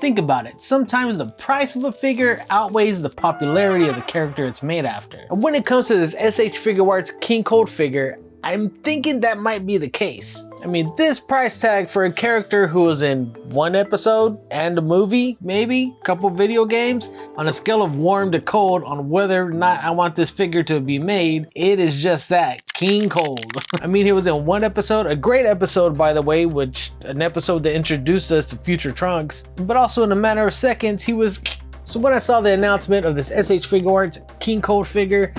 Think about it, sometimes the price of a figure outweighs the popularity of the character it's made after. And when it comes to this SH Figuarts King Cold figure, I'm thinking that might be the case. I mean, this price tag for a character who was in one episode and a movie, maybe a couple video games, on a scale of warm to cold on whether or not I want this figure to be made, it is just that, King Cold. I mean, he was in one episode, a great episode by the way, an episode that introduced us to future Trunks, but also in a matter of seconds, he was. So when I saw the announcement of this SH Figuarts King Cold figure,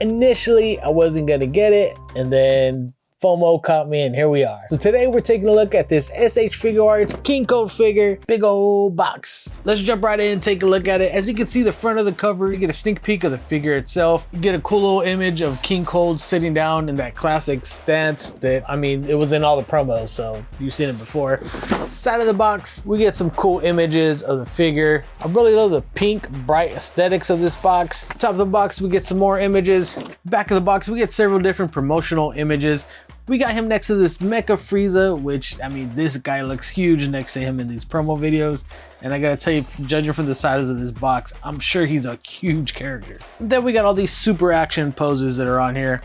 initially I wasn't gonna get it, and then FOMO caught me and here we are. So today we're taking a look at this SH Figuarts King Cold figure, big old box. Let's jump right in and take a look at it. As you can see the front of the cover, you get a sneak peek of the figure itself. You get a cool little image of King Cold sitting down in that classic stance that, I mean, it was in all the promos, so you've seen it before. Side of the box, we get some cool images of the figure. I really love the pink, bright aesthetics of this box. Top of the box, we get some more images. Back of the box, we get several different promotional images. We got him next to this Mecha Frieza, which, I mean, this guy looks huge next to him in these promo videos. And I gotta tell you, judging from the size of this box, I'm sure he's a huge character. And then we got all these super action poses that are on here.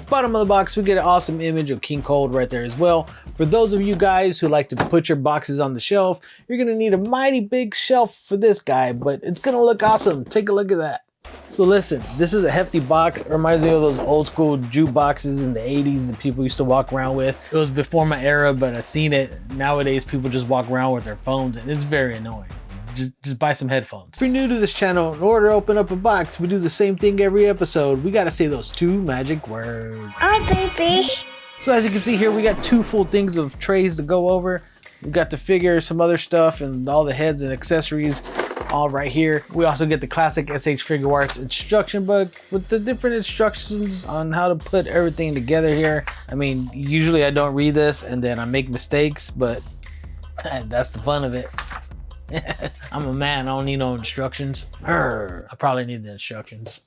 Bottom of the box, we get an awesome image of King Cold right there as well. For those of you guys who like to put your boxes on the shelf, you're gonna need a mighty big shelf for this guy, but it's gonna look awesome. Take a look at that. So listen, this is a hefty box. It reminds me of those old school jukeboxes in the 80s that people used to walk around with. It was before my era, but I've seen it. Nowadays, people just walk around with their phones and it's very annoying. Just buy some headphones. If you're new to this channel, in order to open up a box, we do the same thing every episode. We gotta say those two magic words. Oh, baby. So as you can see here, we got two full things of trays to go over. We got the figure, some other stuff, and all the heads and accessories all right here. We also get the classic SH Figuarts instruction book with the different instructions on how to put everything together here. I mean, usually I don't read this and then I make mistakes, but that's the fun of it. I'm a man, I don't need no instructions. I probably need the instructions.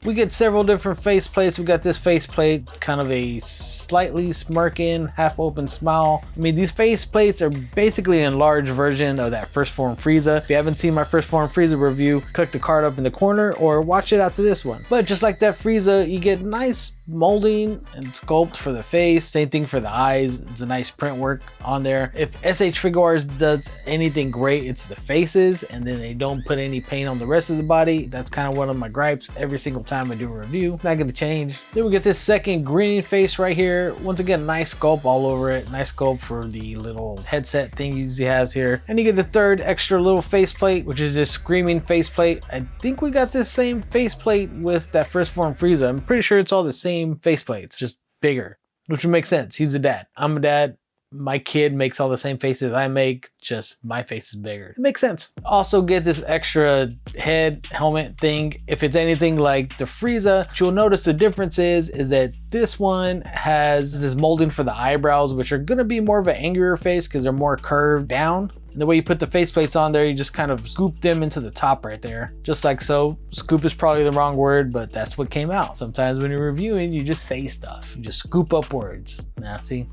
We get several different face plates. We got this face plate, kind of a slightly smirking, half open smile. I mean, these face plates are basically an enlarged version of that First Form Frieza. If you haven't seen my First Form Frieza review, click the card up in the corner or watch it after this one. But just like that Frieza, you get nice molding and sculpt for the face. Same thing for the eyes. It's a nice print work on there. If SH Figuarts does anything great, it's the faces, and then they don't put any paint on the rest of the body. That's kind of one of my gripes every single time I do a review. Not gonna change. Then we get this second grinning face right here. Once again, nice sculpt all over it. Nice sculpt for the little headset thingies he has here. And you get the third extra little face plate, which is this screaming face plate. I think we got this same face plate with that First Form Frieza. I'm pretty sure it's all the same face plates, just bigger, which would make sense. He's a dad. I'm a dad. My kid makes all the same faces I make, just my face is bigger. It makes sense. Also get this extra head helmet thing. If it's anything like the Frieza, what you'll notice the difference is that this one has this molding for the eyebrows, which are gonna be more of an angrier face because they're more curved down. And the way you put the faceplates on there, you just kind of scoop them into the top right there, just like so. Scoop is probably the wrong word, but that's what came out. Sometimes when you're reviewing, you just say stuff. You just scoop up words. Now see,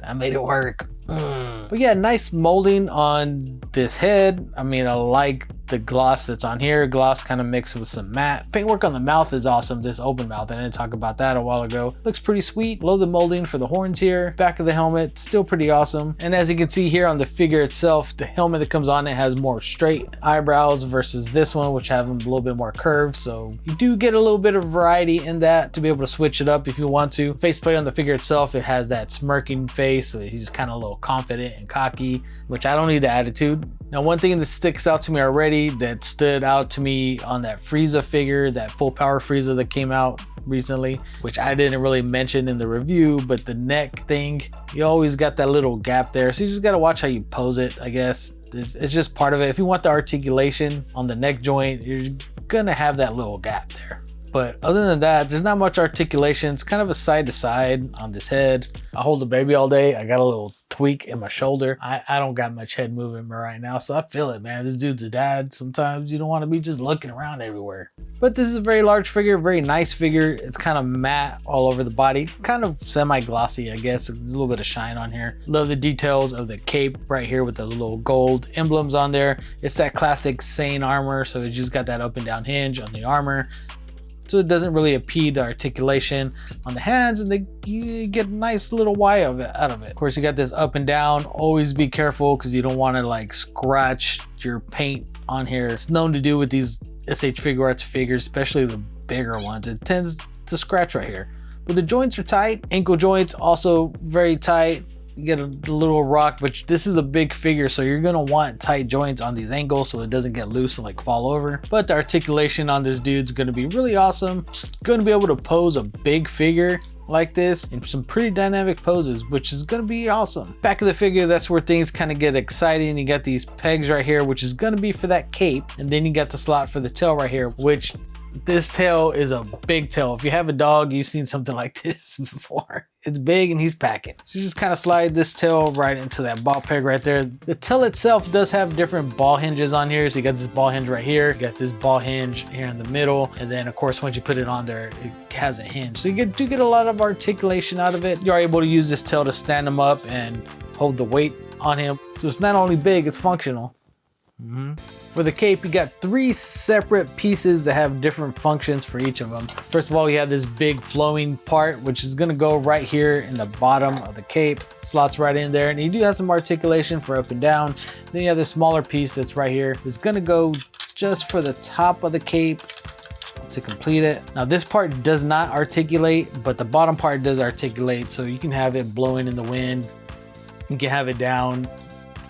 I made it work. But yeah, nice molding on this head. I mean, I like the gloss that's on here. Gloss kind of mixed with some matte. Paintwork on the mouth is awesome. This open mouth, I didn't talk about that a while ago. Looks pretty sweet. Love the molding for the horns here. Back of the helmet, still pretty awesome. And as you can see here on the figure itself, the helmet that comes on it has more straight eyebrows versus this one, which have them a little bit more curved. So you do get a little bit of variety in that to be able to switch it up if you want to. Faceplate on the figure itself, it has that smirking face. So he's kind of a little confident and cocky, which I don't need the attitude. Now, one thing that sticks out to me already that stood out to me on that Frieza figure, that full power Frieza that came out recently, which I didn't really mention in the review, but the neck thing, you always got that little gap there. So you just got to watch how you pose it, I guess. It's just part of it. If you want the articulation on the neck joint, you're gonna have that little gap there. But other than that, there's not much articulation. It's kind of a side to side on this head. I hold the baby all day. I got a little tweak in my shoulder. I don't got much head movement right now, so I feel it, man. This dude's a dad. Sometimes you don't want to be just looking around everywhere. But this is a very large figure, very nice figure. It's kind of matte all over the body, kind of semi-glossy, I guess. There's a little bit of shine on here. Love the details of the cape right here with the little gold emblems on there. It's that classic Saiyan armor, so it just got that up and down hinge on the armor. So it doesn't really impede the articulation on the hands, and you get a nice little Y out of it. Of course, you got this up and down. Always be careful because you don't want to like scratch your paint on here. It's known to do with these SH Figuarts figures, especially the bigger ones. It tends to scratch right here. But the joints are tight. Ankle joints also very tight. You get a little rock, but this is a big figure, so you're gonna want tight joints on these ankles so it doesn't get loose and like fall over. But the articulation on this dude's gonna be really awesome. Gonna be able to pose a big figure like this in some pretty dynamic poses, which is gonna be awesome. Back of the figure, that's where things kind of get exciting. You got these pegs right here, which is gonna be for that cape, and then you got the slot for the tail right here, which this tail is a big tail. If you have a dog, you've seen something like this before. It's big and he's packing. So you just kind of slide this tail right into that ball peg right there. The tail itself does have different ball hinges on here. So you got this ball hinge right here, you got this ball hinge here in the middle. And then of course, once you put it on there, it has a hinge. So you do get a lot of articulation out of it. You're able to use this tail to stand him up and hold the weight on him. So it's not only big, it's functional. For the cape, you got 3 separate pieces that have different functions for each of them. First of all, you have this big flowing part, which is going to go right here in the bottom of the cape. Slots right in there, and you do have some articulation for up and down. Then you have this smaller piece that's right here. It's going to go just for the top of the cape to complete it. Now this part does not articulate, but the bottom part does articulate, so you can have it blowing in the wind. You can have it down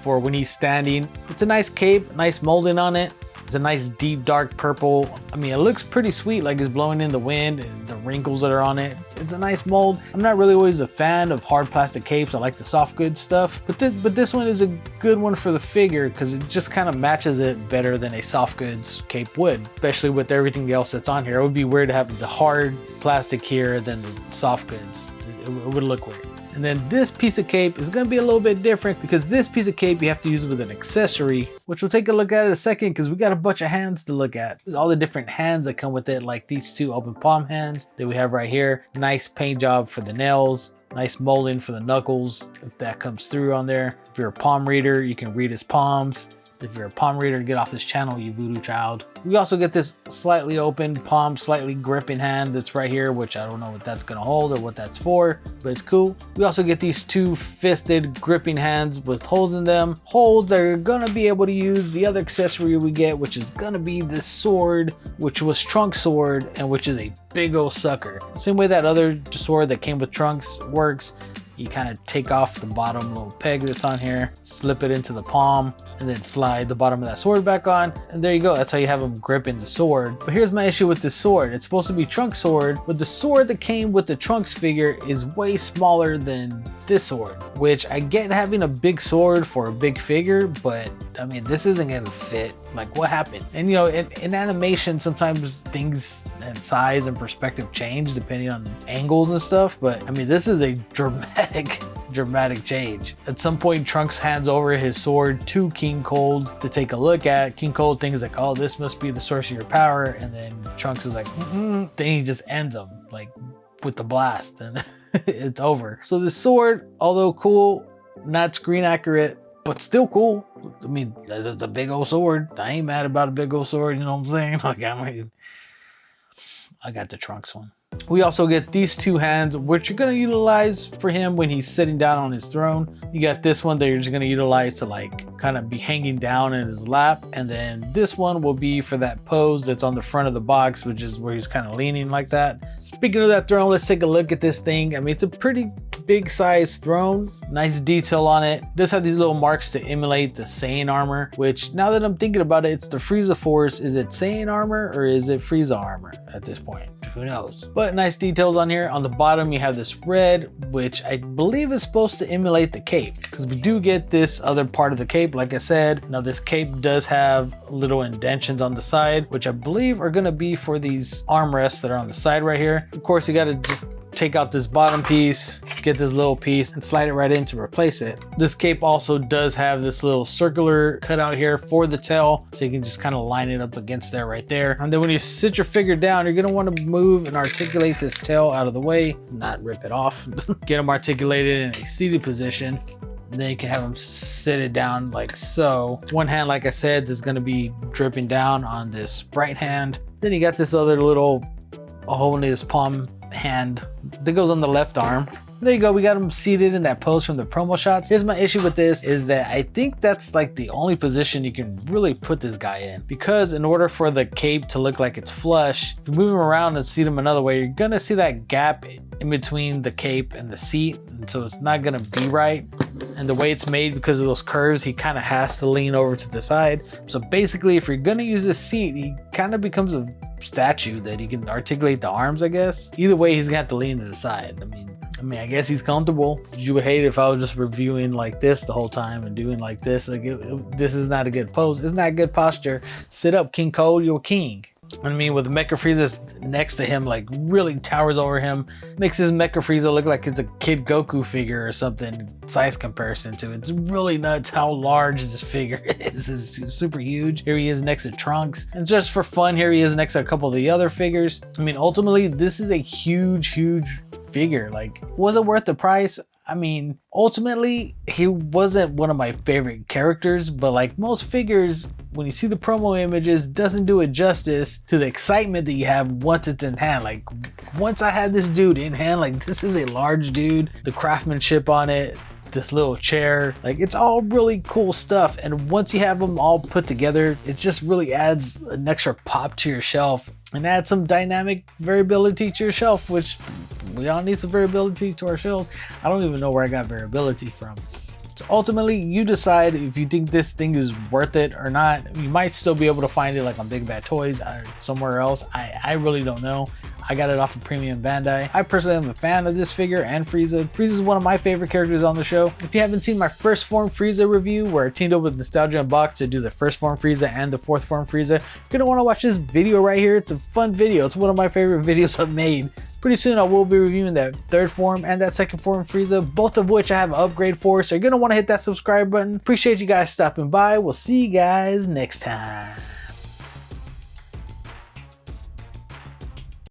for when he's standing. It's a nice cape, nice molding on it. It's a nice deep dark purple. I mean, it looks pretty sweet, like it's blowing in the wind, and the wrinkles that are on it. It's a nice mold. I'm not really always a fan of hard plastic capes. I like the soft goods stuff, but this one is a good one for the figure because it just kind of matches it better than a soft goods cape would, especially with everything else that's on here. It would be weird to have the hard plastic here than the soft goods. It would look weird. And then this piece of cape is going to be a little bit different because this piece of cape you have to use with an accessory, which we'll take a look at in a second because we got a bunch of hands to look at. There's all the different hands that come with it, like these 2 open palm hands that we have right here. Nice paint job for the nails, nice molding for the knuckles, if that comes through on there. If you're a palm reader, you can read his palms. If you're a palm reader, get off this channel, you voodoo child. We also get this slightly open palm, slightly gripping hand that's right here, which I don't know what that's gonna hold or what that's for, but it's cool. We also get these 2 fisted gripping hands with holes in them. Holes that are gonna be able to use the other accessory we get, which is gonna be this sword, which was Trunks' sword, and which is a big old sucker. Same way that other sword that came with Trunks works. You kind of take off the bottom little peg that's on here, slip it into the palm, and then slide the bottom of that sword back on. And there you go. That's how you have him gripping the sword. But here's my issue with this sword. It's supposed to be Trunks' sword, but the sword that came with the Trunks figure is way smaller than this sword, which I get having a big sword for a big figure, but I mean, this isn't gonna fit. Like, what happened? And you know, in animation, sometimes things and size and perspective change depending on angles and stuff, but I mean, this is a dramatic change. At some point, Trunks hands over his sword to King Cold to take a look at. King Cold thinks like, oh, this must be the source of your power, and then Trunks is like, then he just ends him like with the blast, and it's over. So the sword, although cool, not screen accurate, but still cool. I mean, the big old sword. I ain't mad about a big old sword, you know what I'm saying? Like, I got the Trunks one. We also get these 2 hands, which you're going to utilize for him when he's sitting down on his throne. You got this one that you're just going to utilize to like kind of be hanging down in his lap. And then this one will be for that pose that's on the front of the box, which is where he's kind of leaning like that. Speaking of that throne, let's take a look at this thing. I mean, it's a pretty big size throne, nice detail on it. It does have these little marks to emulate the Saiyan armor, which now that I'm thinking about it, it's the Frieza Force. Is it Saiyan armor or is it Frieza armor at this point? Who knows? But But nice details on here. On the bottom, you have this red, which I believe is supposed to emulate the cape, because we do get this other part of the cape. Like I said, now this cape does have little indentions on the side, which I believe are going to be for these armrests that are on the side right here. Of course, you got to just take out this bottom piece, get this little piece and slide it right in to replace it. This cape also does have this little circular cutout here for the tail, so you can just kind of line it up against there right there. And then when you sit your figure down, you're going to want to move and articulate this tail out of the way, not rip it off. Get them articulated in a seated position. And then you can have them sit it down like so. One hand, like I said, is going to be dripping down on this right hand. Then you got this other little hole in his palm hand that goes on the left arm. There you go, we got him seated in that pose from the promo shots. Here's my issue with this is that I think that's like the only position you can really put this guy in, because in order for the cape to look like it's flush, if you move him around and seat him another way, you're gonna see that gap in between the cape and the seat, and so it's not gonna be right. And the way it's made, because of those curves, he kind of has to lean over to the side. So basically, if you're gonna use this seat, he kind of becomes a statue that he can articulate the arms, I guess. Either way, he's gonna have to lean to the side. I mean, I guess he's comfortable. You would hate it if I was just reviewing like this the whole time and doing like this. Like this is not a good pose. It's not good posture. Sit up, King Cold, you're king. I mean, with Mecha Frieza next to him, like really towers over him, makes his Mecha Frieza look like it's a Kid Goku figure or something, size comparison to it. It's really nuts how large this figure is. It's super huge. Here he is next to Trunks. And just for fun, here he is next to a couple of the other figures. I mean, ultimately, this is a huge figure. Like, was it worth the price? I mean, ultimately, he wasn't one of my favorite characters, but like most figures, when you see the promo images, doesn't do it justice to the excitement that you have once it's in hand. Like, once I had this dude in hand, like this is a large dude, the craftsmanship on it, this little chair, like it's all really cool stuff. And once you have them all put together, it just really adds an extra pop to your shelf and adds some dynamic variability to your shelf, which we all need some variability to our shelves. I don't even know where I got variability from. So ultimately, you decide if you think this thing is worth it or not. You might still be able to find it like on Big Bad Toys or somewhere else. I really don't know. I got it off of Premium Bandai. I personally am a fan of this figure and Frieza. Frieza is one of my favorite characters on the show. If you haven't seen my first form Frieza review, where I teamed up with Nostalgia Unbox to do the first form Frieza and the fourth form Frieza, you're gonna want to watch this video right here. It's a fun video. It's one of my favorite videos I've made. Pretty soon I will be reviewing that third form and that second form Frieza, both of which I have an upgrade for, so you're gonna want to hit that subscribe button. Appreciate you guys stopping by. We'll see you guys next time.